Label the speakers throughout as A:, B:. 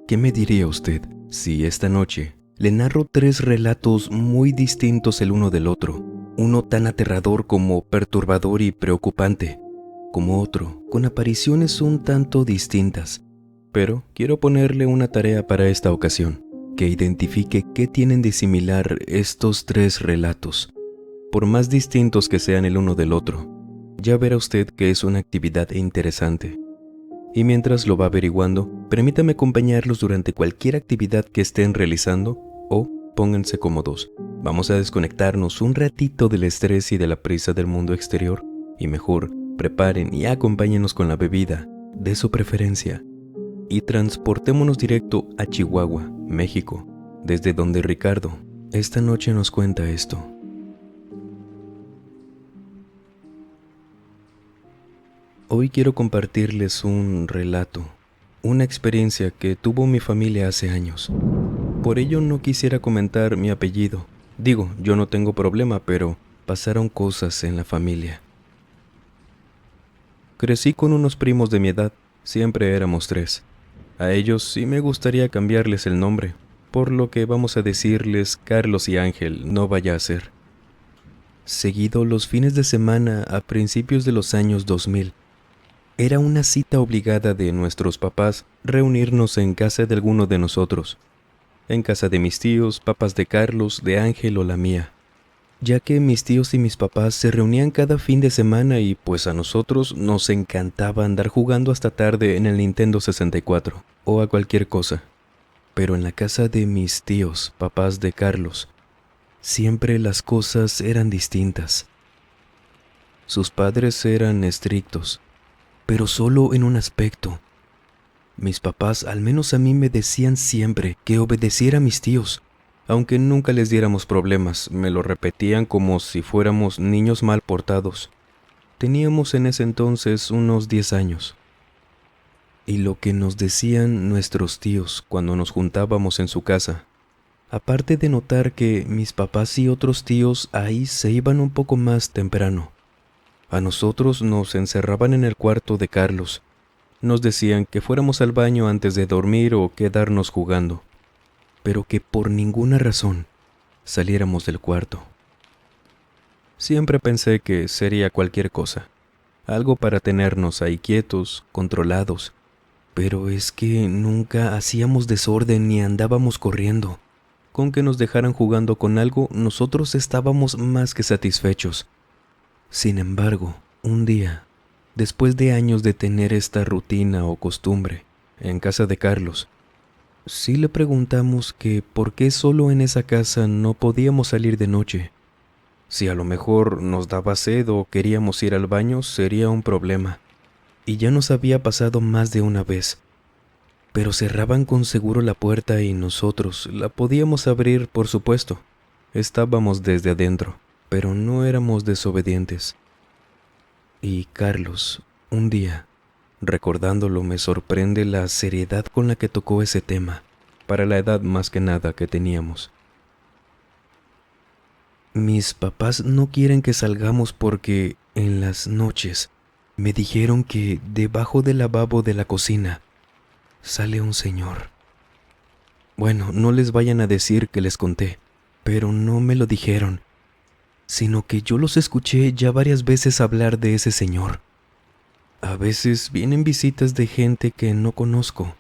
A: ¿Qué me diría usted si esta noche le narro 3 relatos muy distintos el uno del otro? Uno tan aterrador como perturbador y preocupante, como otro con apariciones un tanto distintas. Pero quiero ponerle una tarea para esta ocasión, que identifique qué tienen de similar estos 3 relatos, por más distintos que sean el uno del otro. Ya verá usted que es una actividad interesante. Y mientras lo va averiguando, permítame acompañarlos durante cualquier actividad que estén realizando o pónganse cómodos. Vamos a desconectarnos un ratito del estrés y de la prisa del mundo exterior y mejor preparen y acompáñenos con la bebida de su preferencia y transportémonos directo a Chihuahua, México, desde donde Ricardo esta noche nos cuenta esto. Hoy quiero compartirles un relato, una experiencia que tuvo mi familia hace años. Por ello no quisiera comentar mi apellido. Digo, yo no tengo problema, pero pasaron cosas en la familia. Crecí con unos primos de mi edad, siempre éramos 3. A ellos sí me gustaría cambiarles el nombre, por lo que vamos a decirles Carlos y Ángel, no vaya a ser. Seguido los fines de semana a principios de los años 2000, era una cita obligada de nuestros papás reunirnos en casa de alguno de nosotros, en casa de mis tíos, papás de Carlos, de Ángel o la mía, ya que mis tíos y mis papás se reunían cada fin de semana y pues a nosotros nos encantaba andar jugando hasta tarde en el Nintendo 64 o a cualquier cosa. Pero en la casa de mis tíos, papás de Carlos, siempre las cosas eran distintas. Sus padres eran estrictos, pero solo en un aspecto. Mis papás, al menos a mí, me decían siempre que obedeciera a mis tíos, aunque nunca les diéramos problemas, me lo repetían como si fuéramos niños mal portados. Teníamos en ese entonces unos 10 años. Y lo que nos decían nuestros tíos cuando nos juntábamos en su casa, aparte de notar que mis papás y otros tíos ahí se iban un poco más temprano, a nosotros nos encerraban en el cuarto de Carlos. Nos decían que fuéramos al baño antes de dormir o quedarnos jugando, pero que por ninguna razón saliéramos del cuarto. Siempre pensé que sería cualquier cosa, algo para tenernos ahí quietos, controlados, pero es que nunca hacíamos desorden ni andábamos corriendo. Con que nos dejaran jugando con algo, nosotros estábamos más que satisfechos. Sin embargo, un día, después de años de tener esta rutina o costumbre, en casa de Carlos, sí le preguntamos que por qué solo en esa casa no podíamos salir de noche. Si a lo mejor nos daba sed o queríamos ir al baño, sería un problema. Y ya nos había pasado más de una vez. Pero cerraban con seguro la puerta y nosotros la podíamos abrir, por supuesto. Estábamos desde adentro, pero no éramos desobedientes. Y Carlos, un día, recordándolo, me sorprende la seriedad con la que tocó ese tema, para la edad más que nada que teníamos. Mis papás no quieren que salgamos porque en las noches me dijeron que debajo del lavabo de la cocina sale un señor. Bueno, no les vayan a decir que les conté, pero no me lo dijeron, sino que yo los escuché ya varias veces hablar de ese señor. A veces vienen visitas de gente que no conozco,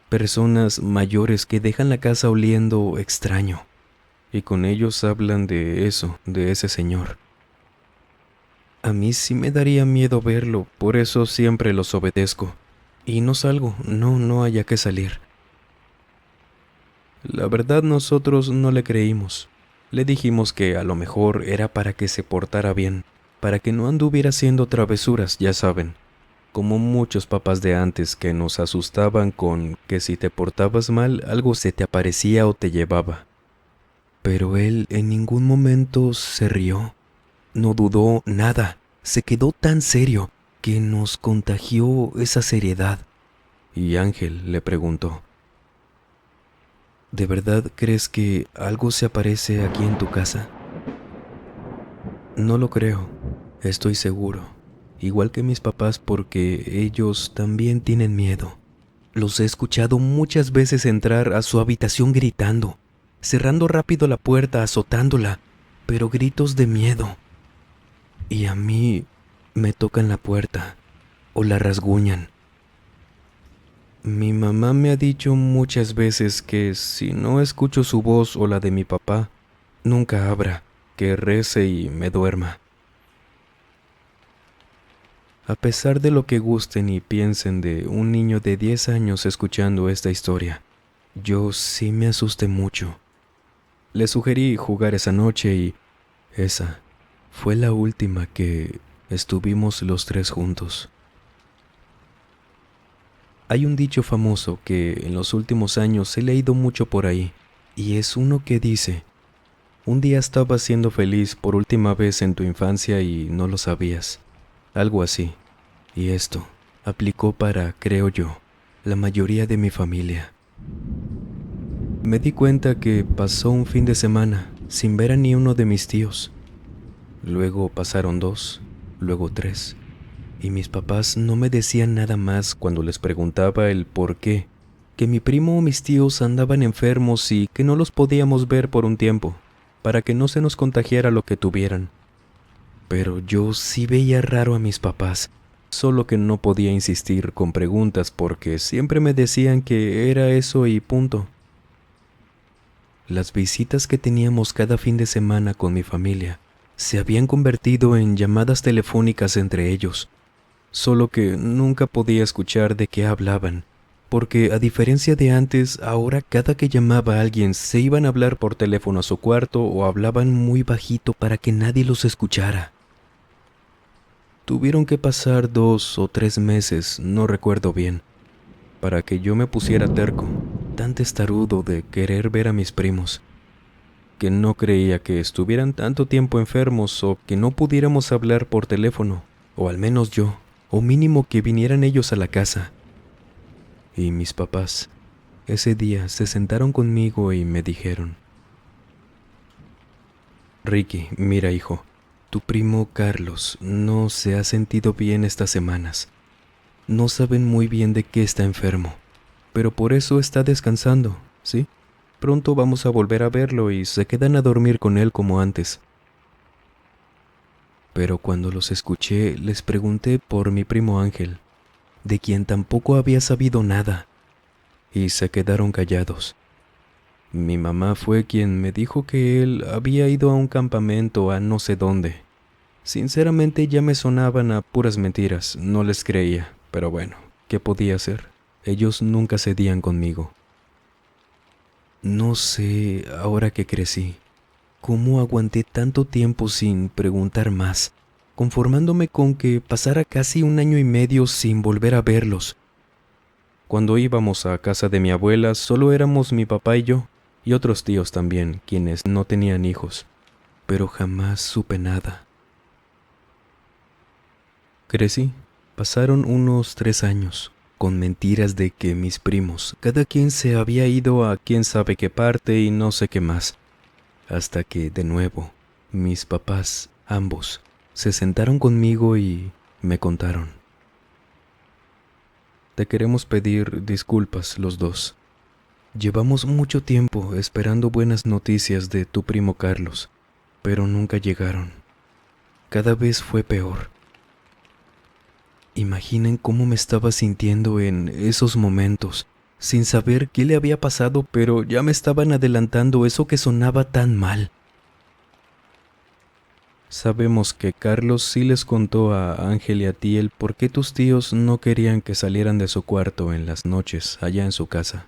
A: personas mayores que dejan la casa oliendo extraño, y con ellos hablan de eso, de ese señor. A mí sí me daría miedo verlo, por eso siempre los obedezco, y no salgo, no haya que salir. La verdad nosotros no le creímos. Le dijimos que a lo mejor era para que se portara bien, para que no anduviera haciendo travesuras, ya saben, como muchos papás de antes que nos asustaban con que si te portabas mal algo se te aparecía o te llevaba. Pero él en ningún momento se rió, no dudó nada, se quedó tan serio que nos contagió esa seriedad. Y Ángel le preguntó: ¿de verdad crees que algo se aparece aquí en tu casa? No lo creo, estoy seguro, igual que mis papás porque ellos también tienen miedo. Los he escuchado muchas veces entrar a su habitación gritando, cerrando rápido la puerta, azotándola, pero gritos de miedo. Y a mí me tocan la puerta o la rasguñan. Mi mamá me ha dicho muchas veces que si no escucho su voz o la de mi papá, nunca abra, que rece y me duerma. A pesar de lo que gusten y piensen de un niño de 10 años escuchando esta historia, yo sí me asusté mucho. Le sugerí jugar esa noche y esa fue la última que estuvimos los tres juntos. Hay un dicho famoso que en los últimos años he leído mucho por ahí, y es uno que dice: un día estabas siendo feliz por última vez en tu infancia y no lo sabías. Algo así. Y esto aplicó para, creo yo, la mayoría de mi familia. Me di cuenta que pasó un fin de semana sin ver a ni uno de mis tíos. Luego pasaron 2, luego 3, y mis papás no me decían nada más cuando les preguntaba el por qué, que mi primo o mis tíos andaban enfermos y que no los podíamos ver por un tiempo, para que no se nos contagiara lo que tuvieran. Pero yo sí veía raro a mis papás, solo que no podía insistir con preguntas porque siempre me decían que era eso y punto. Las visitas que teníamos cada fin de semana con mi familia se habían convertido en llamadas telefónicas entre ellos, solo que nunca podía escuchar de qué hablaban, porque a diferencia de antes, ahora cada que llamaba a alguien se iban a hablar por teléfono a su cuarto o hablaban muy bajito para que nadie los escuchara. Tuvieron que pasar 2 o 3 meses, no recuerdo bien, para que yo me pusiera terco, tan testarudo de querer ver a mis primos, que no creía que estuvieran tanto tiempo enfermos o que no pudiéramos hablar por teléfono, o al menos yo, o mínimo que vinieran ellos a la casa. Y mis papás, ese día se sentaron conmigo y me dijeron: Ricky, mira hijo, tu primo Carlos no se ha sentido bien estas semanas. No saben muy bien de qué está enfermo, pero por eso está descansando, ¿sí? Pronto vamos a volver a verlo y se quedan a dormir con él como antes. Pero cuando los escuché, les pregunté por mi primo Ángel, de quien tampoco había sabido nada, y se quedaron callados. Mi mamá fue quien me dijo que él había ido a un campamento a no sé dónde. Sinceramente ya me sonaban a puras mentiras, no les creía, pero bueno, ¿qué podía hacer? Ellos nunca cedían conmigo. No sé, ahora que crecí, cómo aguanté tanto tiempo sin preguntar más, conformándome con que pasara casi 1 año y medio sin volver a verlos. Cuando íbamos a casa de mi abuela, solo éramos mi papá y yo, y otros tíos también, quienes no tenían hijos, pero jamás supe nada. Crecí. Pasaron unos 3 años, con mentiras de que mis primos, cada quien se había ido a quién sabe qué parte y no sé qué más, hasta que, de nuevo, mis papás, ambos, se sentaron conmigo y me contaron. Te queremos pedir disculpas los dos. Llevamos mucho tiempo esperando buenas noticias de tu primo Carlos, pero nunca llegaron. Cada vez fue peor. Imaginen cómo me estaba sintiendo en esos momentos, sin saber qué le había pasado, pero ya me estaban adelantando eso que sonaba tan mal. Sabemos que Carlos sí les contó a Ángel y a ti el por qué tus tíos no querían que salieran de su cuarto en las noches allá en su casa.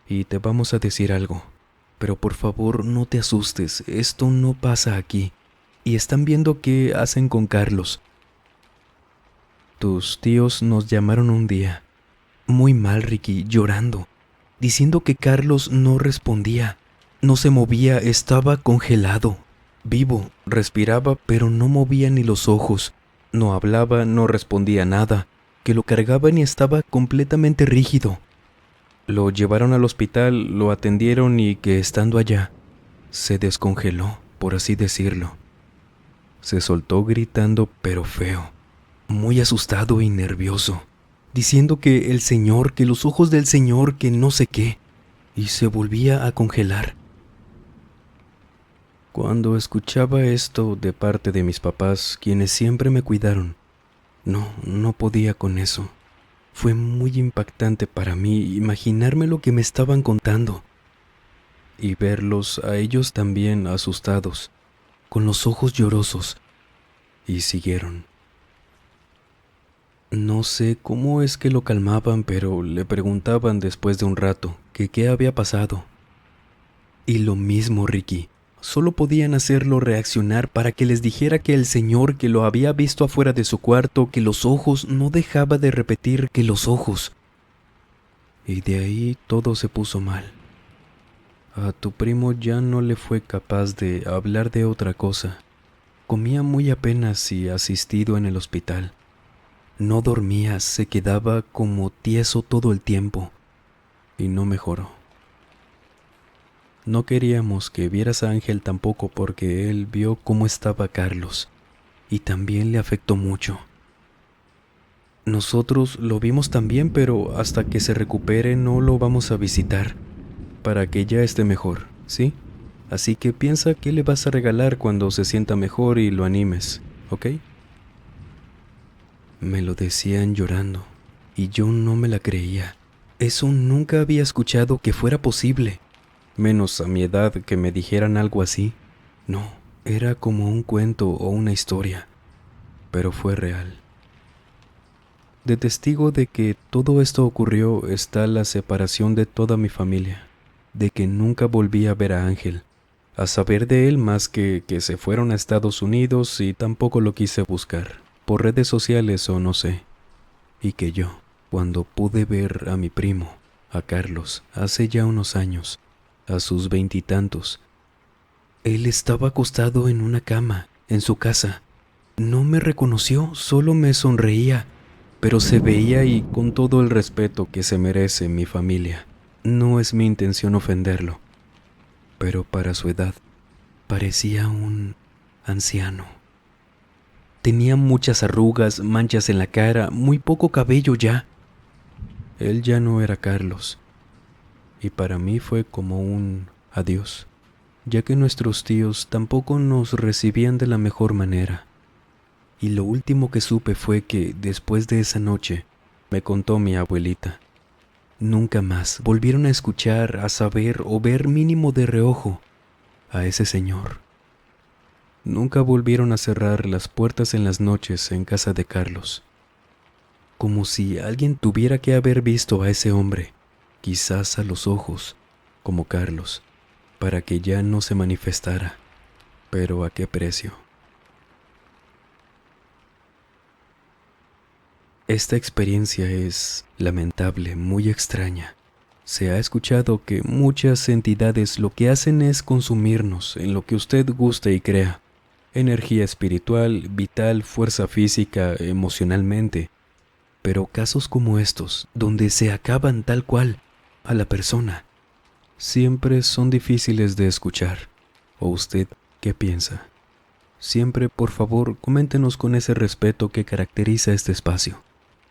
A: Y te vamos a decir algo, pero por favor no te asustes, esto no pasa aquí, y están viendo qué hacen con Carlos. Tus tíos nos llamaron un día, muy mal Ricky, llorando, diciendo que Carlos no respondía, no se movía, estaba congelado, vivo, respiraba pero no movía ni los ojos, no hablaba, no respondía nada, que lo cargaban y estaba completamente rígido. Lo llevaron al hospital, lo atendieron y que estando allá, se descongeló, por así decirlo. Se soltó gritando pero feo, muy asustado y nervioso, diciendo que el Señor, que los ojos del Señor, que no sé qué, y se volvía a congelar. Cuando escuchaba esto de parte de mis papás, quienes siempre me cuidaron, no podía con eso. Fue muy impactante para mí imaginarme lo que me estaban contando y verlos a ellos también asustados, con los ojos llorosos, y siguieron. No sé cómo es que lo calmaban, pero le preguntaban después de un rato que qué había pasado. Y lo mismo, Ricky. Solo podían hacerlo reaccionar para que les dijera que el señor que lo había visto afuera de su cuarto, que los ojos, no dejaba de repetir que los ojos. Y de ahí todo se puso mal. A tu primo ya no le fue capaz de hablar de otra cosa. Comía muy apenas y asistido en el hospital. No dormía, se quedaba como tieso todo el tiempo. Y no mejoró. No queríamos que vieras a Ángel tampoco porque él vio cómo estaba Carlos y también le afectó mucho. Nosotros lo vimos también, pero hasta que se recupere no lo vamos a visitar, para que ya esté mejor, ¿sí? Así que piensa qué le vas a regalar cuando se sienta mejor y lo animes, ¿ok? Me lo decían llorando y yo no me la creía. Eso nunca había escuchado que fuera posible. Menos a mi edad que me dijeran algo así. No, era como un cuento o una historia, pero fue real. De testigo de que todo esto ocurrió está la separación de toda mi familia, de que nunca volví a ver a Ángel, a saber de él más que se fueron a Estados Unidos y tampoco lo quise buscar, por redes sociales o no sé, y que yo, cuando pude ver a mi primo, a Carlos, hace ya unos años, a sus 20 y tantos. Él estaba acostado en una cama, en su casa. No me reconoció, solo me sonreía, pero se veía y con todo el respeto que se merece mi familia. No es mi intención ofenderlo, pero para su edad parecía un anciano. Tenía muchas arrugas, manchas en la cara, muy poco cabello ya. Él ya no era Carlos, y para mí fue como un adiós, ya que nuestros tíos tampoco nos recibían de la mejor manera. Y lo último que supe fue que, después de esa noche, me contó mi abuelita, nunca más volvieron a escuchar, a saber o ver mínimo de reojo a ese señor. Nunca volvieron a cerrar las puertas en las noches en casa de Carlos. Como si alguien tuviera que haber visto a ese hombre, quizás a los ojos, como Carlos, para que ya no se manifestara. Pero ¿a qué precio? Esta experiencia es lamentable, muy extraña. Se ha escuchado que muchas entidades lo que hacen es consumirnos en lo que usted guste y crea. Energía espiritual, vital, fuerza física, emocionalmente. Pero casos como estos, donde se acaban tal cual a la persona, siempre son difíciles de escuchar. ¿O usted qué piensa? Siempre, por favor, coméntenos con ese respeto que caracteriza este espacio.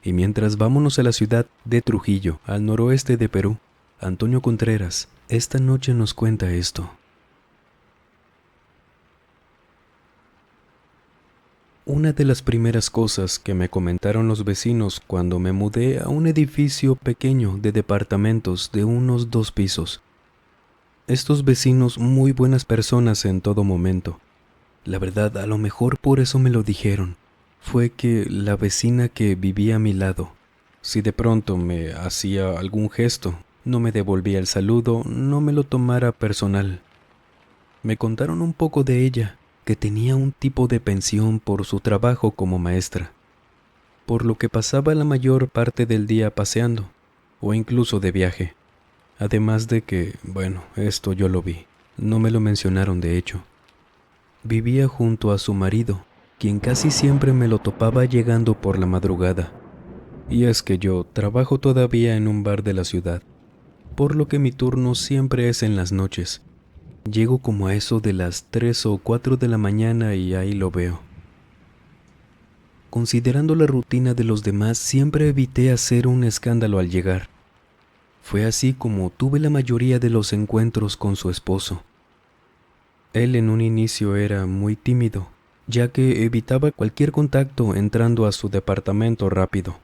A: Y mientras vámonos a la ciudad de Trujillo, al noroeste de Perú, Antonio Contreras, esta noche nos cuenta esto. Una de las primeras cosas que me comentaron los vecinos cuando me mudé a un edificio pequeño de departamentos de unos 2 pisos. Estos vecinos muy buenas personas en todo momento. La verdad, a lo mejor por eso me lo dijeron. Fue que la vecina que vivía a mi lado, si de pronto me hacía algún gesto, no me devolvía el saludo, no me lo tomara personal. Me contaron un poco de ella, que tenía un tipo de pensión por su trabajo como maestra, por lo que pasaba la mayor parte del día paseando, o incluso de viaje. Además de que, bueno, esto yo lo vi, no me lo mencionaron de hecho. Vivía junto a su marido, quien casi siempre me lo topaba llegando por la madrugada. Y es que yo trabajo todavía en un bar de la ciudad, por lo que mi turno siempre es en las noches. Llego como a eso de las 3 o 4 de la mañana y ahí lo veo. considerando la rutina de los demás, siempre evité hacer un escándalo al llegar. Fue así como tuve la mayoría de los encuentros con su esposo. Él en un inicio era muy tímido, ya que evitaba cualquier contacto entrando a su departamento rápido.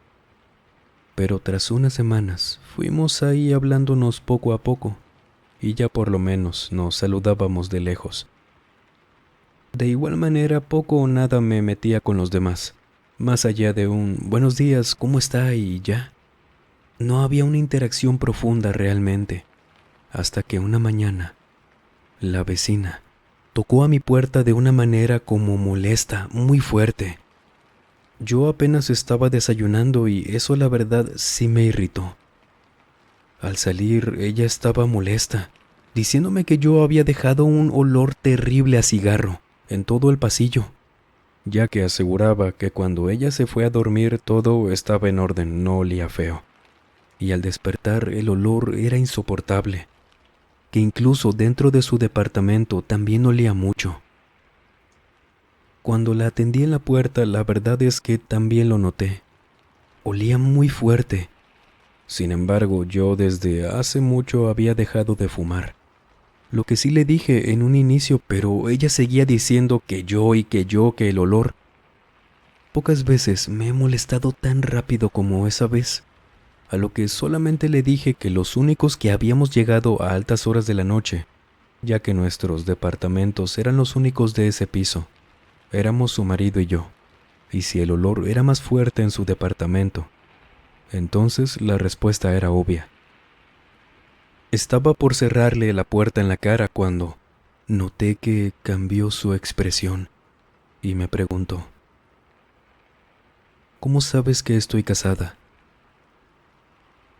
A: Pero tras unas semanas fuimos ahí hablándonos poco a poco, y ya por lo menos nos saludábamos de lejos. De igual manera, poco o nada me metía con los demás, más allá de un buenos días, ¿cómo está? Y ya. No había una interacción profunda realmente, hasta que una mañana, la vecina tocó a mi puerta de una manera como molesta, muy fuerte. Yo apenas estaba desayunando y eso la verdad sí me irritó. Al salir, ella estaba molesta, diciéndome que yo había dejado un olor terrible a cigarro en todo el pasillo, ya que aseguraba que cuando ella se fue a dormir todo estaba en orden, no olía feo. Y al despertar el olor era insoportable, que incluso dentro de su departamento también olía mucho. Cuando la atendí en la puerta, la verdad es que también lo noté. Olía muy fuerte. Sin embargo, yo desde hace mucho había dejado de fumar. Lo que sí le dije en un inicio, pero ella seguía diciendo que yo y que yo, que el olor. Pocas veces me he molestado tan rápido como esa vez, a lo que solamente le dije que los únicos que habíamos llegado a altas horas de la noche, ya que nuestros departamentos eran los únicos de ese piso, éramos su marido y yo, y si el olor era más fuerte en su departamento, entonces la respuesta era obvia. Estaba por cerrarle la puerta en la cara cuando noté que cambió su expresión y me preguntó: ¿cómo sabes que estoy casada?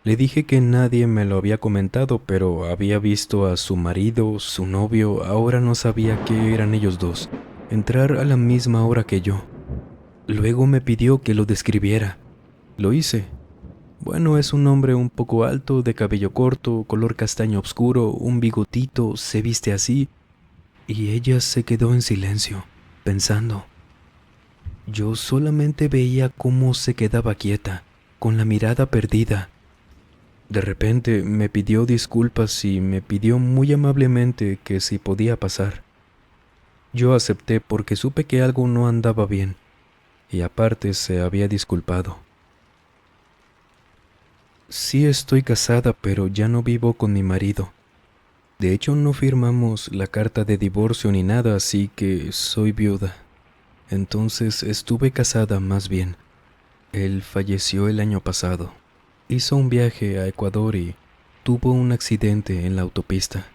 A: Le dije que nadie me lo había comentado, pero había visto a su marido, su novio, ahora no sabía qué eran ellos dos, entrar a la misma hora que yo. Luego me pidió que lo describiera. Lo hice. Bueno, es un hombre un poco alto, de cabello corto, color castaño oscuro, un bigotito, se viste así. Y ella se quedó en silencio, pensando. Yo solamente veía cómo se quedaba quieta, con la mirada perdida. De repente me pidió disculpas y me pidió muy amablemente que si podía pasar. Yo acepté porque supe que algo no andaba bien, y aparte se había disculpado. Sí estoy casada, pero ya no vivo con mi marido. De hecho, no firmamos la carta de divorcio ni nada, así que soy viuda. Entonces estuve casada más bien. Él falleció el año pasado. Hizo un viaje a Ecuador y tuvo un accidente en la autopista.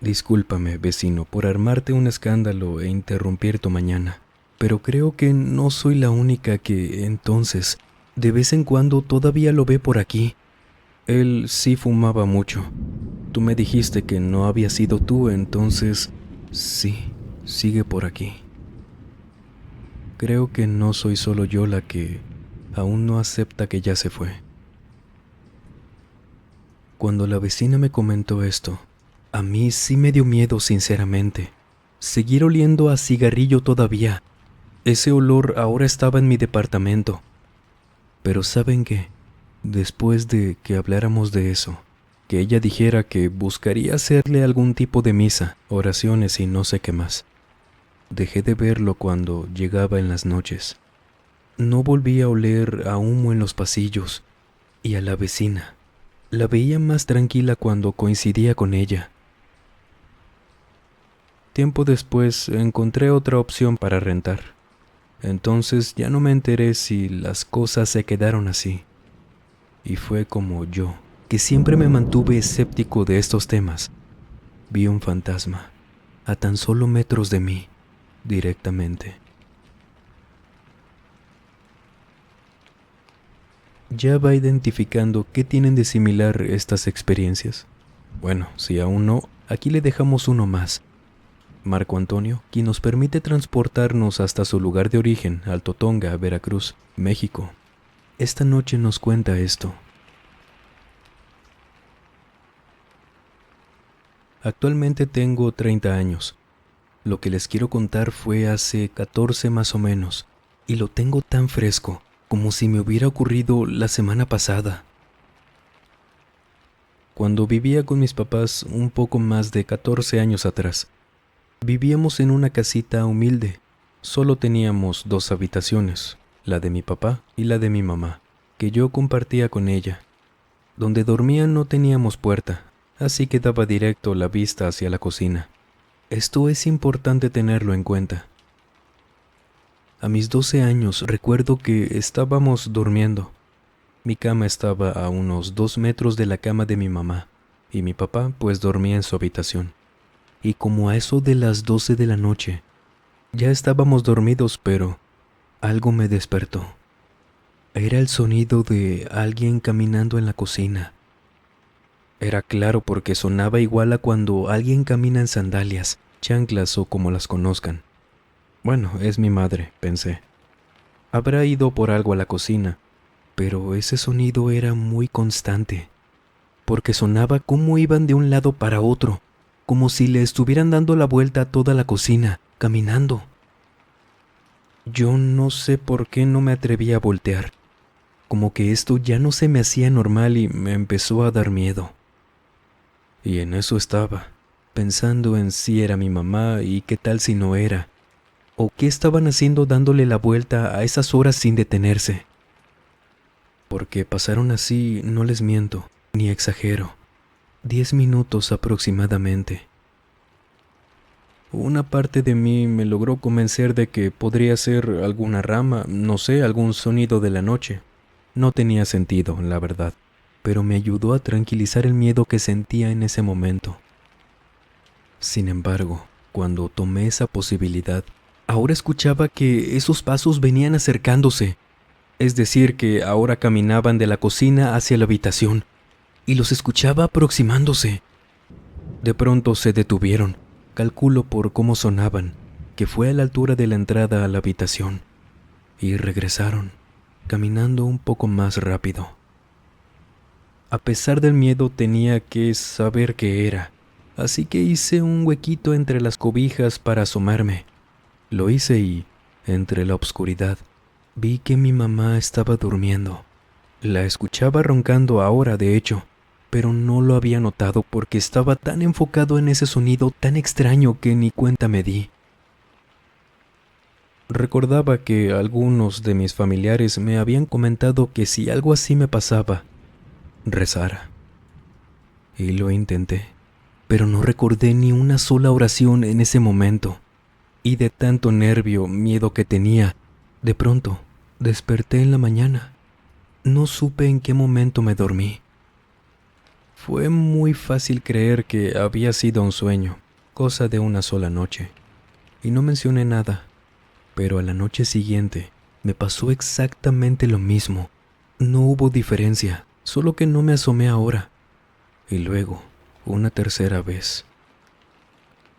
A: Discúlpame, vecino, por armarte un escándalo e interrumpir tu mañana, pero creo que no soy la única que, entonces, de vez en cuando todavía lo ve por aquí. Él sí fumaba mucho. Tú me dijiste que no había sido tú, entonces, sí, sigue por aquí. Creo que no soy solo yo la que aún no acepta que ya se fue. Cuando la vecina me comentó esto, a mí sí me dio miedo, sinceramente. Seguir oliendo a cigarrillo todavía. Ese olor ahora estaba en mi departamento. Pero ¿saben qué? Después de que habláramos de eso, que ella dijera que buscaría hacerle algún tipo de misa, oraciones y no sé qué más, dejé de verlo cuando llegaba en las noches. No volví a oler a humo en los pasillos, y a la vecina la veía más tranquila cuando coincidía con ella. Tiempo después encontré otra opción para rentar. Entonces ya no me enteré si las cosas se quedaron así. Y fue como yo, que siempre me mantuve escéptico de estos temas, vi un fantasma, a tan solo metros de mí, directamente. ¿Ya va identificando qué tienen de similar estas experiencias? Bueno, si aún no, aquí le dejamos uno más. Marco Antonio, quien nos permite transportarnos hasta su lugar de origen, Alto Tonga, Veracruz, México. Esta noche nos cuenta esto. Actualmente tengo 30 años. Lo que les quiero contar fue hace 14 más o menos, y lo tengo tan fresco como si me hubiera ocurrido la semana pasada. Cuando vivía con mis papás un poco más de 14 años atrás, vivíamos en una casita humilde. Solo teníamos 2 habitaciones, la de mi papá y la de mi mamá, que yo compartía con ella. Donde dormía no teníamos puerta, así que daba directo la vista hacia la cocina. Esto es importante tenerlo en cuenta. A mis 12 años recuerdo que estábamos durmiendo. Mi cama estaba a unos 2 metros de la cama de mi mamá, y mi papá pues dormía en su habitación. Y como a eso de las 12 de la noche, ya estábamos dormidos, pero algo me despertó. Era el sonido de alguien caminando en la cocina. Era claro porque sonaba igual a cuando alguien camina en sandalias, chanclas o como las conozcan. Bueno, es mi madre, pensé. Habrá ido por algo a la cocina, pero ese sonido era muy constante, porque sonaba como iban de un lado para otro, como si le estuvieran dando la vuelta a toda la cocina, caminando. Yo no sé por qué no me atreví a voltear, como que esto ya no se me hacía normal y me empezó a dar miedo. Y en eso estaba, pensando en si era mi mamá y qué tal si no era, o qué estaban haciendo dándole la vuelta a esas horas sin detenerse. Porque pasaron así, no les miento, ni exagero, 10 minutos aproximadamente. Una parte de mí me logró convencer de que podría ser alguna rama, no sé, algún sonido de la noche. No tenía sentido, la verdad, pero me ayudó a tranquilizar el miedo que sentía en ese momento. Sin embargo, cuando tomé esa posibilidad, ahora escuchaba que esos pasos venían acercándose. Es decir, que ahora caminaban de la cocina hacia la habitación, y los escuchaba aproximándose. De pronto se detuvieron, calculo por cómo sonaban, que fue a la altura de la entrada a la habitación, y regresaron, caminando un poco más rápido. A pesar del miedo tenía que saber qué era, así que hice un huequito entre las cobijas para asomarme. Lo hice y, entre la oscuridad, vi que mi mamá estaba durmiendo. La escuchaba roncando ahora, de hecho, pero no lo había notado porque estaba tan enfocado en ese sonido tan extraño que ni cuenta me di. Recordaba que algunos de mis familiares me habían comentado que si algo así me pasaba, rezara. Y lo intenté, pero no recordé ni una sola oración en ese momento. Y de tanto nervio, miedo que tenía, de pronto desperté en la mañana. No supe en qué momento me dormí. Fue muy fácil creer que había sido un sueño, cosa de una sola noche, y no mencioné nada, pero a la noche siguiente me pasó exactamente lo mismo. No hubo diferencia, solo que no me asomé ahora, y luego, una tercera vez.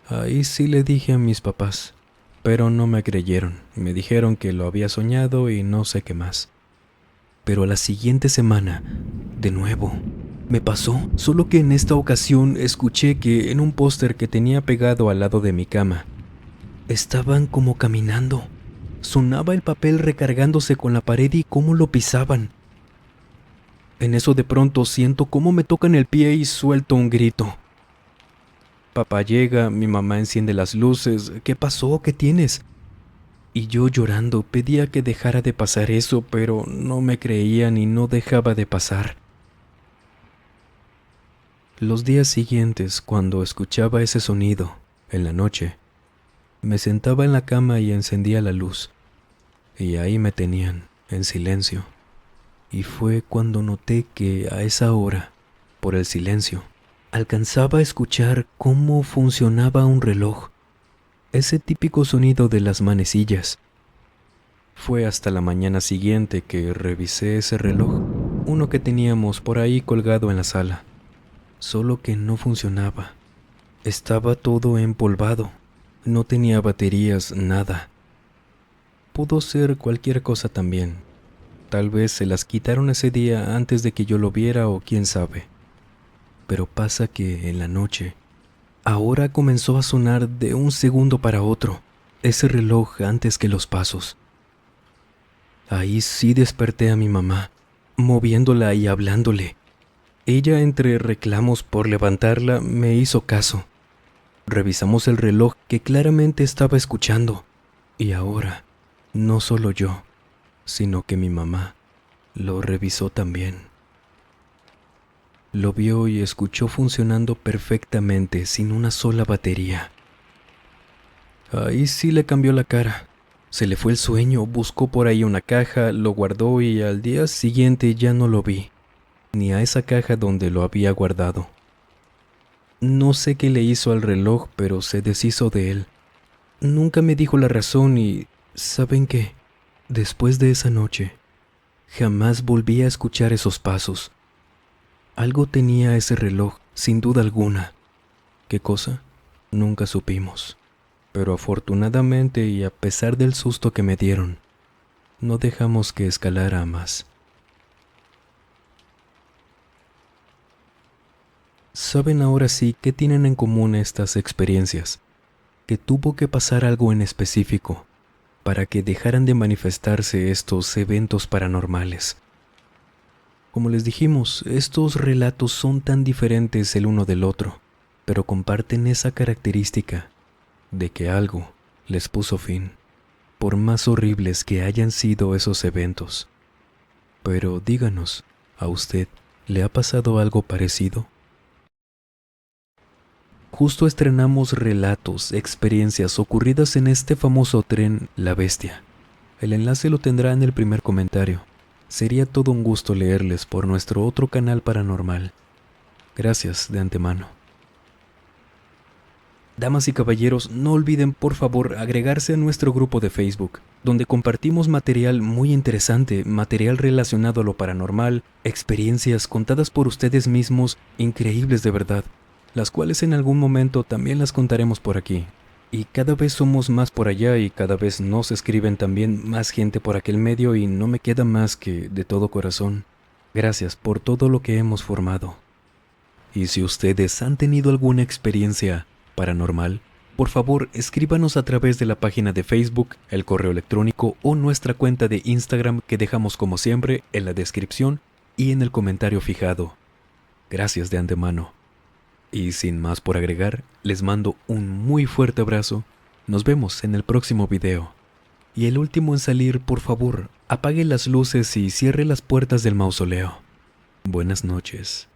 A: Ahí sí le dije a mis papás, pero no me creyeron, me dijeron que lo había soñado y no sé qué más. Pero a la siguiente semana, de nuevo, me pasó, solo que en esta ocasión escuché que en un póster que tenía pegado al lado de mi cama, estaban como caminando. Sonaba el papel recargándose con la pared y cómo lo pisaban. En eso de pronto siento cómo me tocan el pie y suelto un grito. Papá llega, mi mamá enciende las luces. ¿Qué pasó? ¿Qué tienes? Y yo llorando pedía que dejara de pasar eso, pero no me creían y no dejaba de pasar. Los días siguientes, cuando escuchaba ese sonido, en la noche, me sentaba en la cama y encendía la luz. Y ahí me tenían, en silencio. Y fue cuando noté que a esa hora, por el silencio, alcanzaba a escuchar cómo funcionaba un reloj. Ese típico sonido de las manecillas. Fue hasta la mañana siguiente que revisé ese reloj, uno que teníamos por ahí colgado en la sala. Solo que no funcionaba. Estaba todo empolvado. No tenía baterías, nada. Pudo ser cualquier cosa también. Tal vez se las quitaron ese día antes de que yo lo viera o quién sabe. Pero pasa que en la noche, ahora comenzó a sonar de un segundo para otro, ese reloj antes que los pasos. Ahí sí desperté a mi mamá, moviéndola y hablándole. Ella, entre reclamos por levantarla, me hizo caso. Revisamos el reloj que claramente estaba escuchando. Y ahora, no solo yo, sino que mi mamá lo revisó también. Lo vio y escuchó funcionando perfectamente sin una sola batería. Ahí sí le cambió la cara. Se le fue el sueño, buscó por ahí una caja, lo guardó y al día siguiente ya no lo vi, ni a esa caja donde lo había guardado. No sé qué le hizo al reloj, pero se deshizo de él. Nunca me dijo la razón y, ¿saben qué? Después de esa noche, jamás volví a escuchar esos pasos. Algo tenía ese reloj, sin duda alguna. ¿Qué cosa? Nunca supimos. Pero afortunadamente y a pesar del susto que me dieron, no dejamos que escalara a más. ¿Saben ahora sí qué tienen en común estas experiencias? Que tuvo que pasar algo en específico para que dejaran de manifestarse estos eventos paranormales. Como les dijimos, estos relatos son tan diferentes el uno del otro, pero comparten esa característica de que algo les puso fin, por más horribles que hayan sido esos eventos. Pero díganos, ¿a usted le ha pasado algo parecido? Justo estrenamos relatos, experiencias ocurridas en este famoso tren La Bestia. El enlace lo tendrá en el primer comentario. Sería todo un gusto leerles por nuestro otro canal paranormal. Gracias de antemano. Damas y caballeros, no olviden por favor agregarse a nuestro grupo de Facebook, donde compartimos material muy interesante, material relacionado a lo paranormal, experiencias contadas por ustedes mismos, increíbles de verdad, las cuales en algún momento también las contaremos por aquí. Y cada vez somos más por allá y cada vez nos escriben también más gente por aquel medio y no me queda más que, de todo corazón, gracias por todo lo que hemos formado. Y si ustedes han tenido alguna experiencia paranormal, por favor escríbanos a través de la página de Facebook, el correo electrónico o nuestra cuenta de Instagram que dejamos como siempre en la descripción y en el comentario fijado. Gracias de antemano. Y sin más por agregar, les mando un muy fuerte abrazo. Nos vemos en el próximo video. Y el último en salir, por favor, apague las luces y cierre las puertas del mausoleo. Buenas noches.